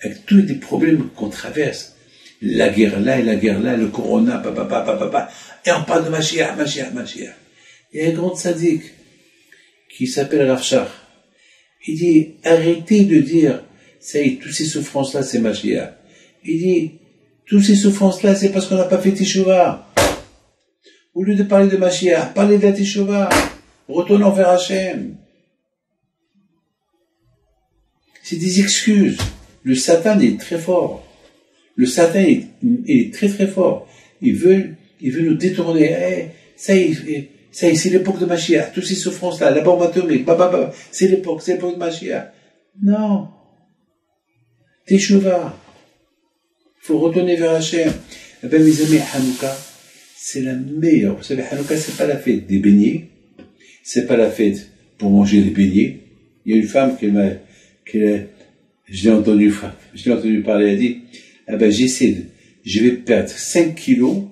Avec tous les problèmes qu'on traverse, la guerre là et la guerre là, le corona, et on parle de Mashiach. Il y a un grand tzaddik qui s'appelle Rav Shach. Il dit, arrêtez de dire, ça y est, toutes ces souffrances-là, c'est Mashiach. Il dit, toutes ces souffrances-là, c'est parce qu'on n'a pas fait Teshuvah. Au lieu de parler de Mashiach, parlez de la Teshuvah. Retournons vers Hachem. C'est des excuses. Le Satan est très fort. Le Satan est très très fort. Il veut nous détourner. Ça y est, c'est l'époque de Mashiach. Toutes ces souffrances-là, la bombe atomique, c'est l'époque de Mashiach. Non. Teshuvah. Il faut retourner vers Hachem. Eh bien, mes amis, Hanouka, c'est la meilleure. Vous savez, Hanouka, c'est pas la fête des beignets. C'est pas la fête pour manger des beignets. Il y a une femme je l'ai entendu parler, elle a dit, ah ben, je vais perdre 5 kilos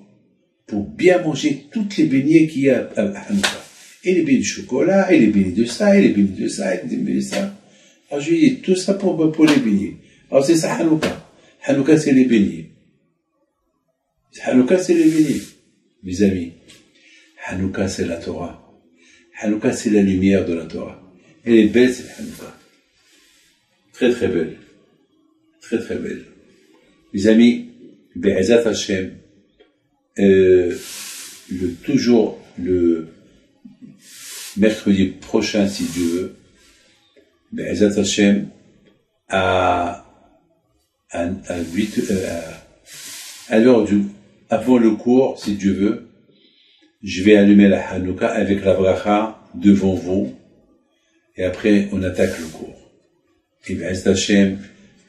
pour bien manger toutes les beignets qu'il y a à Hanouka. Et les beignets de chocolat, et les beignets de ça, et les beignets de ça, et les beignets de ça. Alors je lui ai dit, tout ça pour les beignets. Alors c'est ça Hanouka. Hanouka, c'est les beignets. Hanouka, c'est les beignets. Mes amis, Hanouka, c'est la Torah. Hanouka, c'est la lumière de la Torah. Elle est belle, cette Hanouka. Très très belle. Très très belle. Mes amis, Be'ezat Hashem, toujours le mercredi prochain, si Dieu veut, Be'ezat Hashem, à l'heure avant le cours, si Dieu veut, je vais allumer la Hanouka avec la bracha devant vous, et après on attaque le cours. Et Be'ezat Hashem,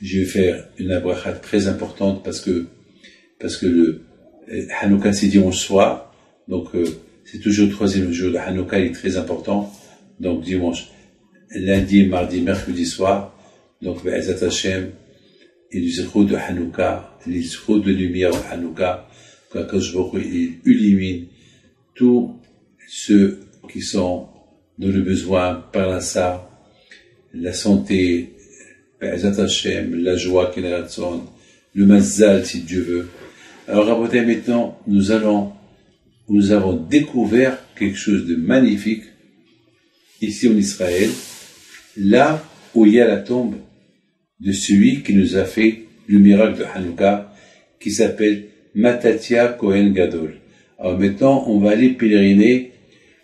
je vais faire une bracha très importante parce que le Hanouka c'est dimanche soir, donc c'est toujours le troisième jour de Hanouka, il est très important, donc dimanche, lundi, mardi, mercredi soir, donc Be'ezat Hashem, et le zéro de Hanouka, les zéros de lumière de Hanouka, quand Akadosh Baruch Hu illumine tous ceux qui sont dans le besoin par la santé, Be'ezat Hashem, la joie qu'il a le mazal si Dieu veut. Alors rapportez maintenant, nous avons découvert quelque chose de magnifique ici en Israël, là où il y a la tombe de celui qui nous a fait le miracle de Hanouka, qui s'appelle Matatia Kohen Gadol. Alors maintenant, on va aller pèleriner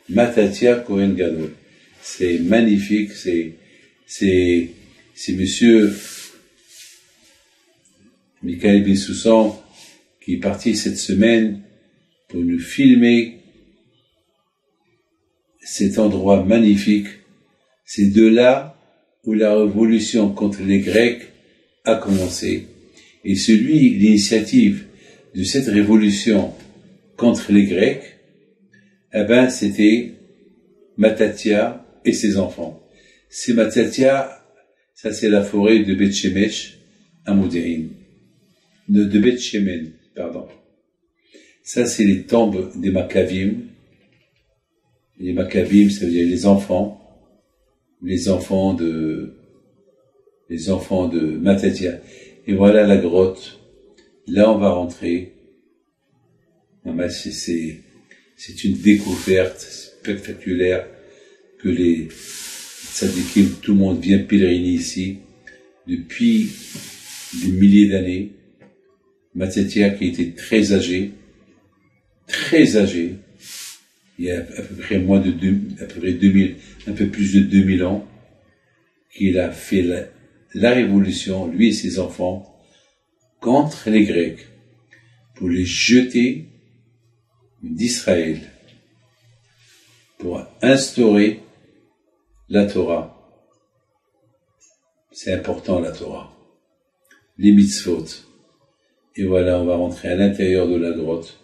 Matatia Kohen Gadol. C'est magnifique, c'est monsieur Michael Bissoussan qui est parti cette semaine pour nous filmer cet endroit magnifique. C'est de là où la révolution contre les Grecs a commencé. Et l'initiative de cette révolution contre les Grecs, eh ben, c'était Matatia et ses enfants. C'est Matatia, ça c'est la forêt de Beth Shemesh à Modéin. De Beth Shemen, pardon. Ça c'est les tombes des Maccavim. Les Maccavim, ça veut dire les enfants de Matatia. Et voilà la grotte. Là, on va rentrer. C'est une découverte spectaculaire que les tzadikim, tout le monde vient pèleriner ici depuis des milliers d'années. Matatia qui était très âgé, il y a à peu près un peu plus de 2000 ans, qu'il a fait la révolution, lui et ses enfants, contre les Grecs, pour les jeter d'Israël, pour instaurer la Torah. C'est important la Torah. Les mitzvot. Et voilà, on va rentrer à l'intérieur de la grotte.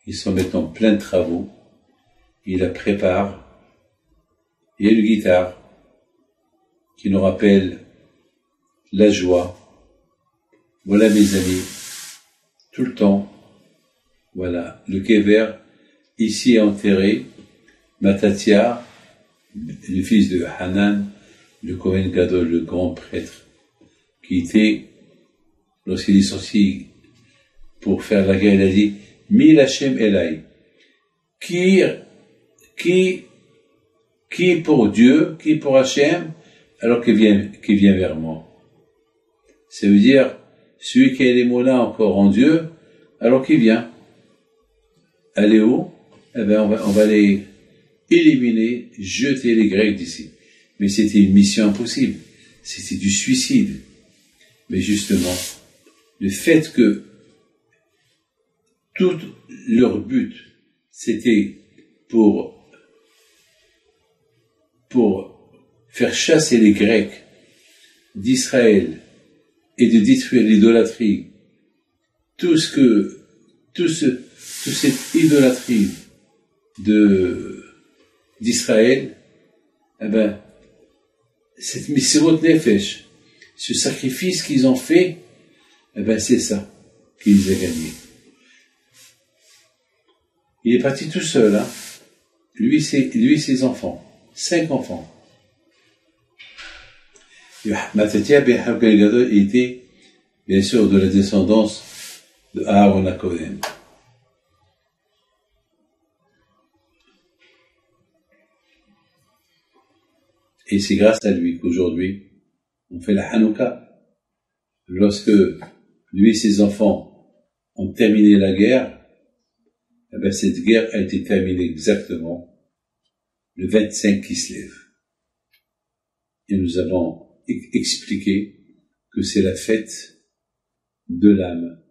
Ils sont maintenant plein de travaux. Il la prépare. Il y a une guitare qui nous rappelle la joie. Voilà mes amis, tout le temps, voilà, le Kéver, ici enterré, Matatia, le fils de Hanan, le Kohen Gadol, le grand prêtre, qui était, lorsqu'il est sorti pour faire la guerre, il a dit, Mil Hashem Elai, qui pour Dieu, qui pour Hashem, alors qu'il vient vers moi. Ça veut dire, celui qui a les mots-là encore en Dieu, alors qu'il vient. Aller où? Eh ben, on va les éliminer, jeter les Grecs d'ici. Mais c'était une mission impossible. C'était du suicide. Mais justement, le fait que tout leur but, c'était pour faire chasser les Grecs d'Israël et de détruire l'idolâtrie, toute cette idolâtrie d'Israël, eh ben, cette misérot nefesh, ce sacrifice qu'ils ont fait, eh ben, c'est ça qui les a gagnés. Il est parti tout seul, hein. Lui et ses enfants. 5 enfants. Matatia ben Kohen Gadol était, bien sûr, de la descendance de Aaron HaKohen. Et c'est grâce à lui qu'aujourd'hui, on fait la Hanouka. Lorsque lui et ses enfants ont terminé la guerre, eh ben, cette guerre a été terminée exactement le 25 Kislev. Et nous avons expliqué que c'est la fête de l'âme,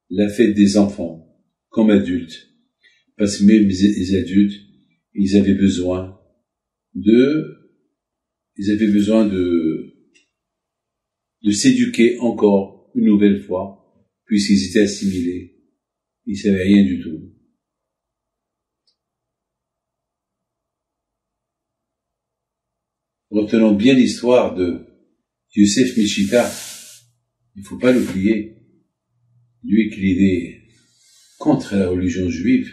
la fête des enfants, comme adultes. Parce que même les adultes, ils avaient besoin de s'éduquer encore une nouvelle fois, puisqu'ils étaient assimilés. Ils savaient rien du tout. Retenons bien l'histoire de Yosef Mishita. Il ne faut pas l'oublier. Lui qui était contre la religion juive,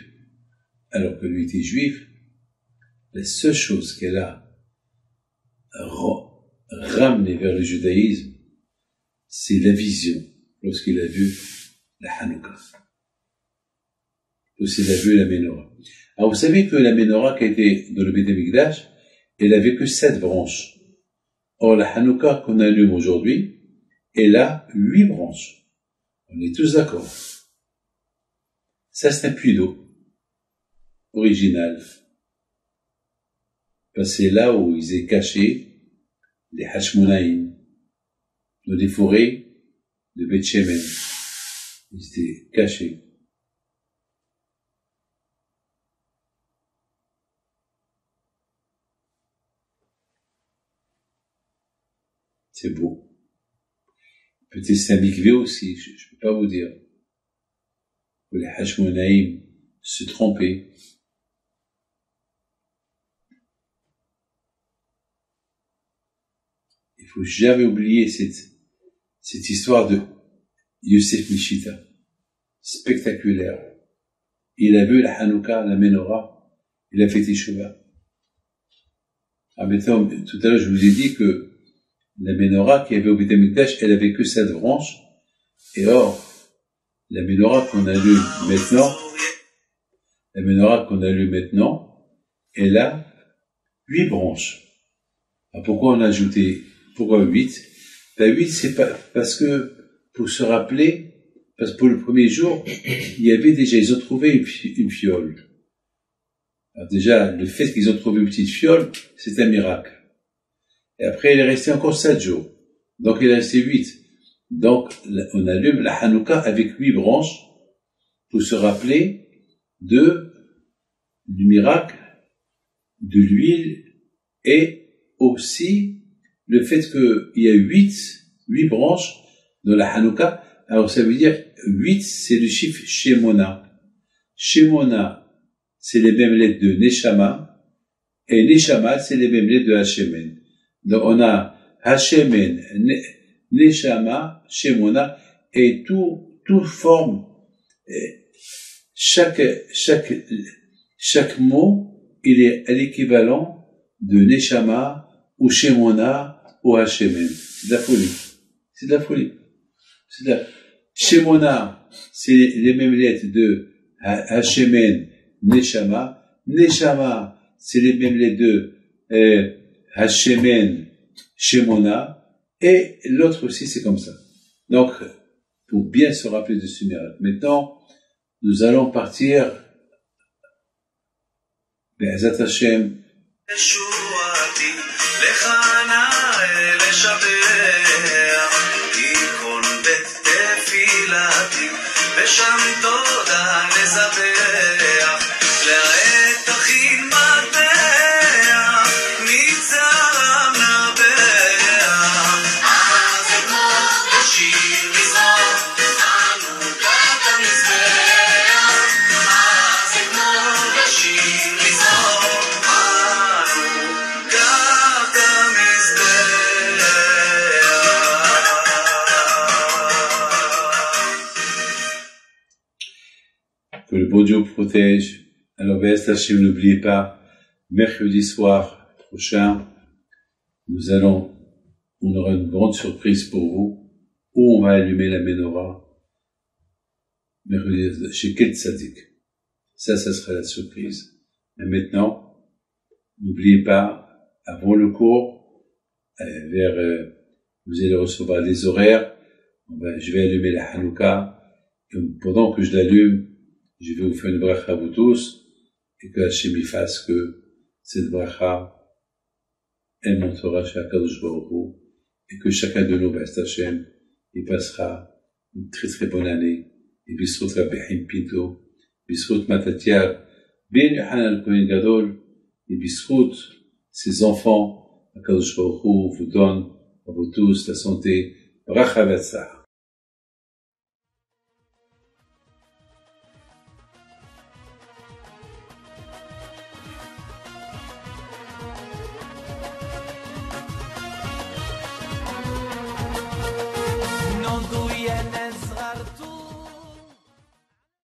alors que lui était juif, la seule chose qu'elle a ramené vers le judaïsme, c'est la vision, lorsqu'il a vu la Hanouka. Lorsqu'il a vu la Ménorah. Alors vous savez que la Ménorah qui était dans le Beit Hamikdash, elle avait que 7 branches. Or la Hanouka qu'on allume aujourd'hui, elle a 8 branches. On est tous d'accord. Ça c'est un puits d'eau original. C'est là où ils étaient cachés les Hashmonaïm, dans les forêts de Beth Shemen. Ils étaient cachés. C'est beau. Peut-être c'est un mikvé aussi, je ne peux pas vous dire. Où les Hashmonaïm se trompaient. Il faut jamais oublier cette histoire de Yosef Mishita. Spectaculaire. Il a vu la Hanouka, la Ménorah, il a fait Teshuvah. Ah, maintenant, tout à l'heure, je vous ai dit que la Ménorah qui avait au Beit Hamikdash, elle avait que 7 branches. Et or, la Ménorah qu'on allume maintenant, elle a 8 branches. Alors pourquoi on a ajouté, pourquoi 8? Ben 8, c'est pas, parce que, pour se rappeler, parce que pour le premier jour, ils ont trouvé une fiole. Alors déjà, le fait qu'ils ont trouvé une petite fiole, c'est un miracle. Et après, il est resté encore 7 jours. Donc, il est resté 8. Donc, on allume la Hanouka avec 8 branches pour se rappeler du miracle, de l'huile et aussi le fait qu'il y a 8 branches dans la Hanouka. Alors, ça veut dire 8, c'est le chiffre Shemona. Shemona, c'est les mêmes lettres de Neshama. Et Neshama, c'est les mêmes lettres de Hashemen. Donc, on a Hashemen, Neshama, Shemona, et tout forme, chaque mot, il est à l'équivalent de Neshama, ou Shemona, ou Hashemen. C'est de la folie. C'est de la folie. Shemona, c'est les mêmes lettres de Hashemen, Neshama. Neshama, c'est les mêmes lettres de Hashemen, Shemona. Et l'autre aussi, c'est comme ça. Donc, pour bien se rappeler de ce miracle. Maintenant, nous allons partir Be'ezat Hashem. Que le bon Dieu vous protège. Alors, Be'ezat Hashem, n'oubliez pas, mercredi soir prochain, on aura une grande surprise pour vous, où on va allumer la menorah, mercredi, chez quel tzaddik. Ça sera la surprise. Mais maintenant, n'oubliez pas, avant le cours, vous allez recevoir les horaires, je vais allumer la Hanouka, et pendant que je l'allume, je vais vous faire une bracha à vous tous, et que Hachem y fasse que cette bracha, elle montera chez Akadosh Baruch Hu, et que chacun de nous, Be'ezat Hashem, y passera une très très bonne année, et Bisrut Rabbi Haim Pinto, Bisrut Matatiar, Ben Yohanan al-Kohen Gadol, et Bisrut, ses enfants, Akadosh Baruch Hu vous donne à vous tous la santé, bracha v'atzlach.